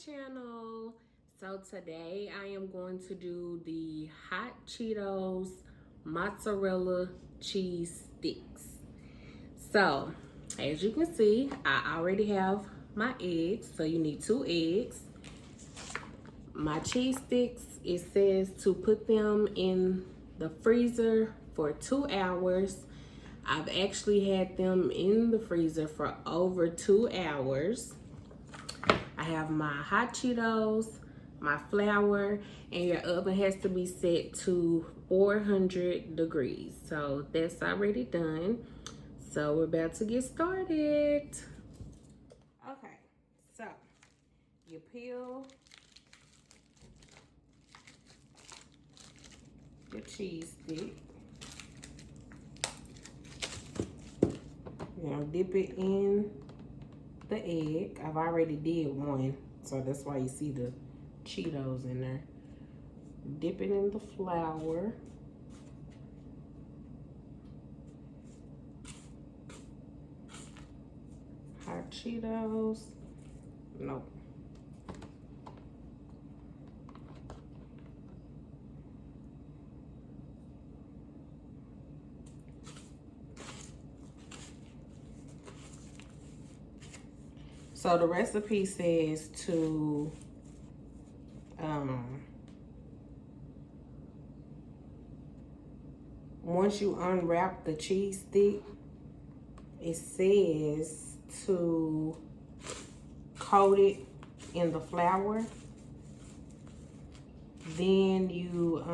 channel. So today I am going to do the hot Cheetos mozzarella cheese sticks. So as you can see, I already have my eggs, so you need 2 eggs. My cheese sticks, it says to put them in the freezer for 2 hours. I've actually had them in the freezer for over 2 hours. I have my hot Cheetos, my flour, and your oven has to be set to 400 degrees. So that's already done. So we're about to get started. Okay, so you peel your cheese stick. You're gonna dip it in the egg. I've already did one, so that's why you see the Cheetos in there. Dip it in the flour. Hot Cheetos. Nope. So the recipe says to once you unwrap the cheese stick, it says to coat it in the flour. Then you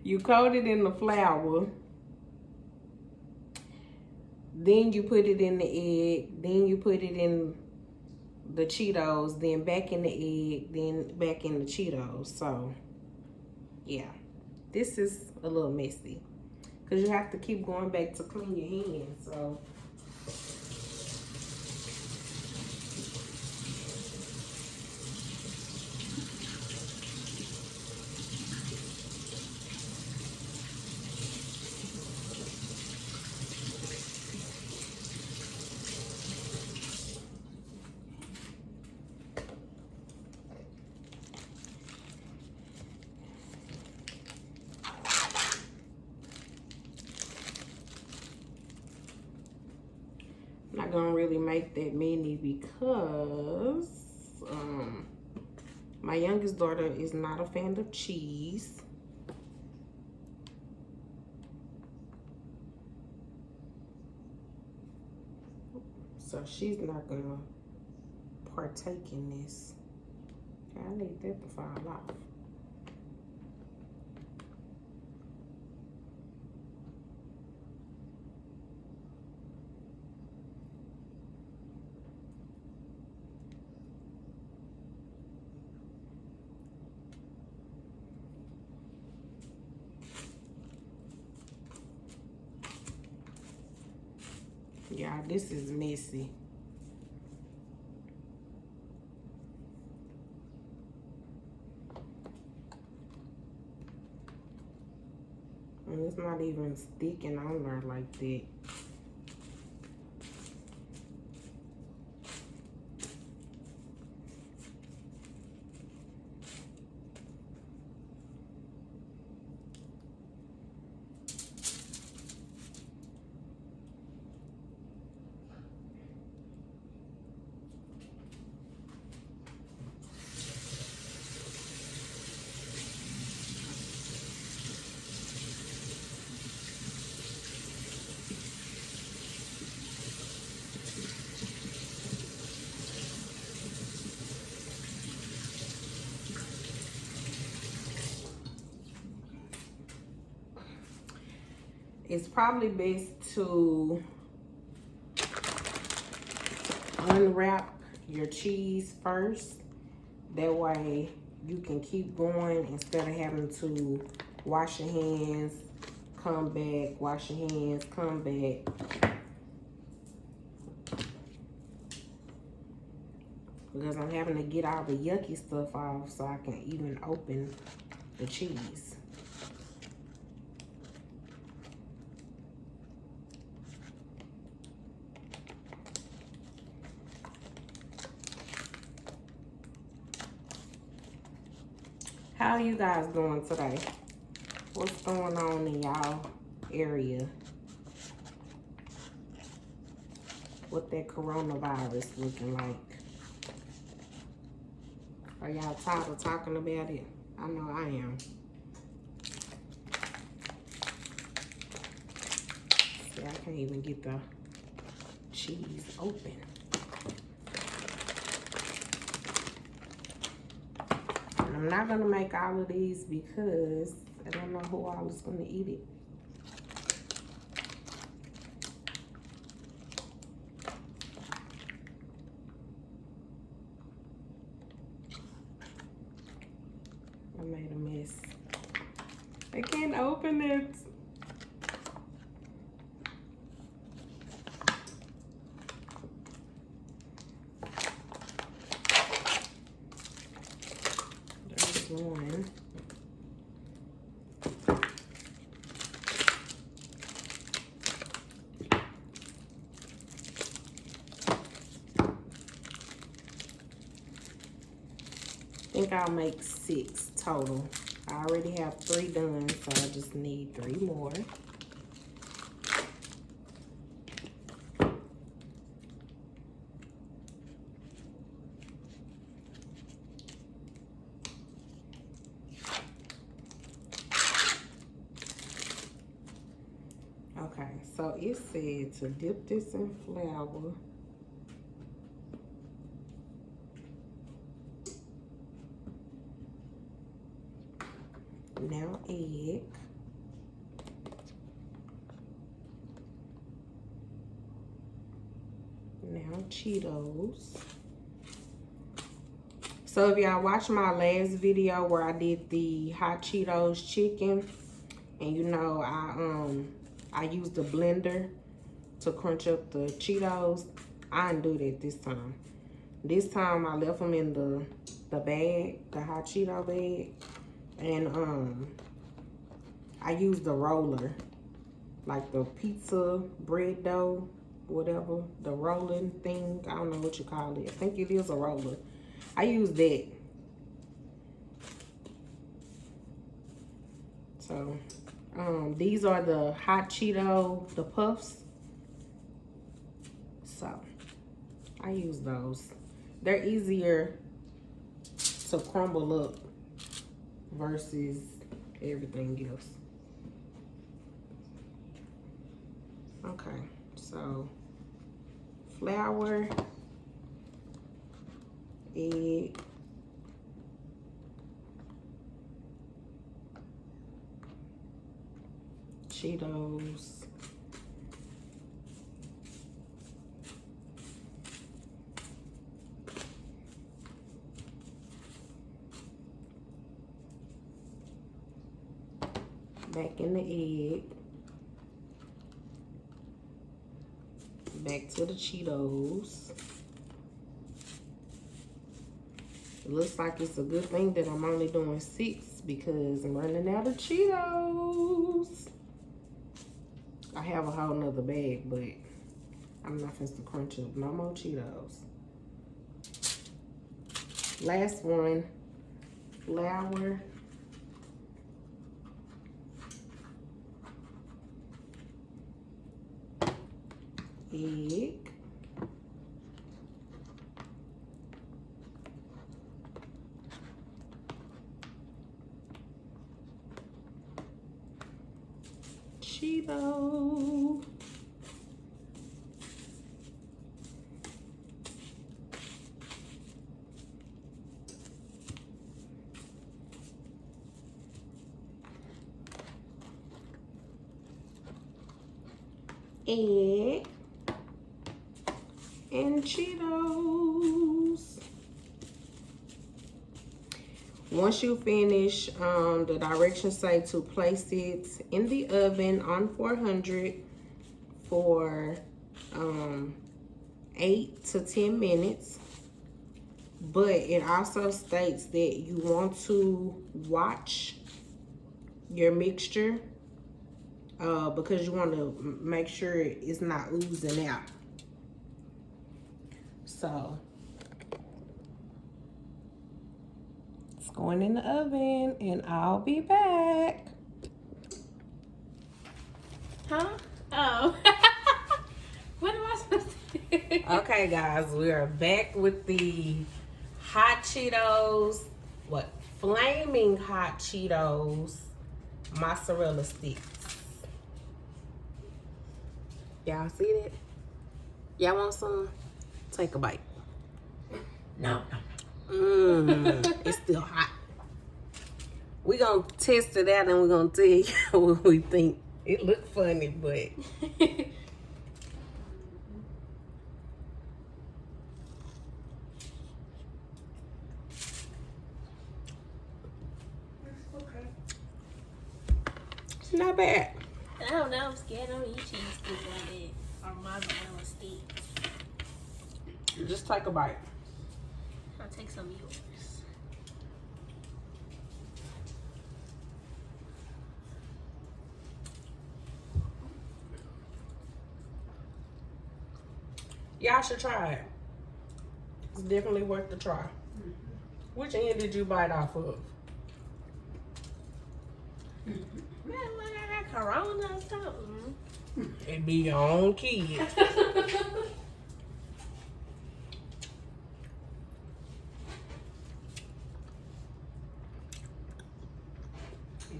you coat it in the flour. Then you put it in the egg. Then you put it in the Cheetos. Then back in the egg. Then back in the Cheetos. So, yeah. This is a little messy. Because you have to keep going back to clean your hands. So, I'm not gonna really make that many because my youngest daughter is not a fan of cheese. So she's not gonna partake in this. I need that to fall off. Yeah, this is messy. And it's not even sticking on there like that. It's probably best to unwrap your cheese first. That way you can keep going instead of having to wash your hands, come back, wash your hands, come back. Because I'm having to get all the yucky stuff off so I can even open the cheese. How you guys doing today? What's going on in y'all area with that coronavirus looking like? Are y'all tired of talking about it? I know I am. See, I can't even get the cheese open. And I'm not gonna make all of these because I don't know who all is gonna eat it. I made a mess. I can't open it. There's one. I think I'll make 6 total. I already have 3 done, so I just need 3 more. Okay, so it said to dip this in flour. Now egg. Now Cheetos. So if y'all watched my last video where I did the hot Cheetos chicken, and you know I used the blender to crunch up the Cheetos, I didn't do that this time. This time I left them in the bag, the hot Cheeto bag. And I used the roller, like the pizza bread dough, whatever, the rolling thing. I don't know what you call it. I think it is a roller. I use that. So, these are the hot Cheeto, the puffs. So, I use those. They're easier to crumble up versus everything else. Okay, so flour, egg, Cheetos, back in the egg, back to the Cheetos. It looks like it's a good thing that I'm only doing 6 because I'm running out of Cheetos. I have a whole nother bag, but I'm not supposed to crunch up no more Cheetos. Last one, flour. Egg. Cheeto. Egg. And Cheetos. Once you finish, the directions say to place it in the oven on 400 for 8 to 10 minutes. But it also states that you want to watch your mixture because you want to make sure it's not oozing out. So going in the oven, and I'll be back. Huh? Oh. What am I supposed to do? Okay, guys, we are back with the hot Cheetos. What? Flaming hot Cheetos mozzarella sticks. Y'all see that? Y'all want some? Take a bite. No. It's still hot. We're gonna test it out and we're gonna tell you what we think. It look funny, but it's not bad. I don't know. I'm scared. I don't eat cheese sticks like that. Or mozzarella sticks. Just take a bite. I'll take some of yours. Y'all should try it. It's definitely worth the try. Which end did you bite off of? Man, look, I got corona or something. It be your own kid. It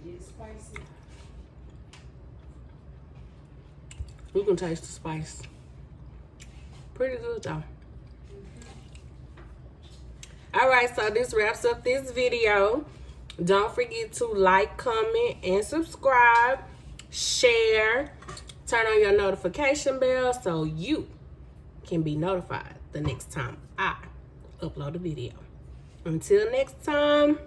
is spicy. You can taste the spice. Pretty good though. All right, so this wraps up this video. Don't forget to like, comment, and subscribe. Share. Turn on your notification bell so you can be notified the next time I upload a video. Until next time.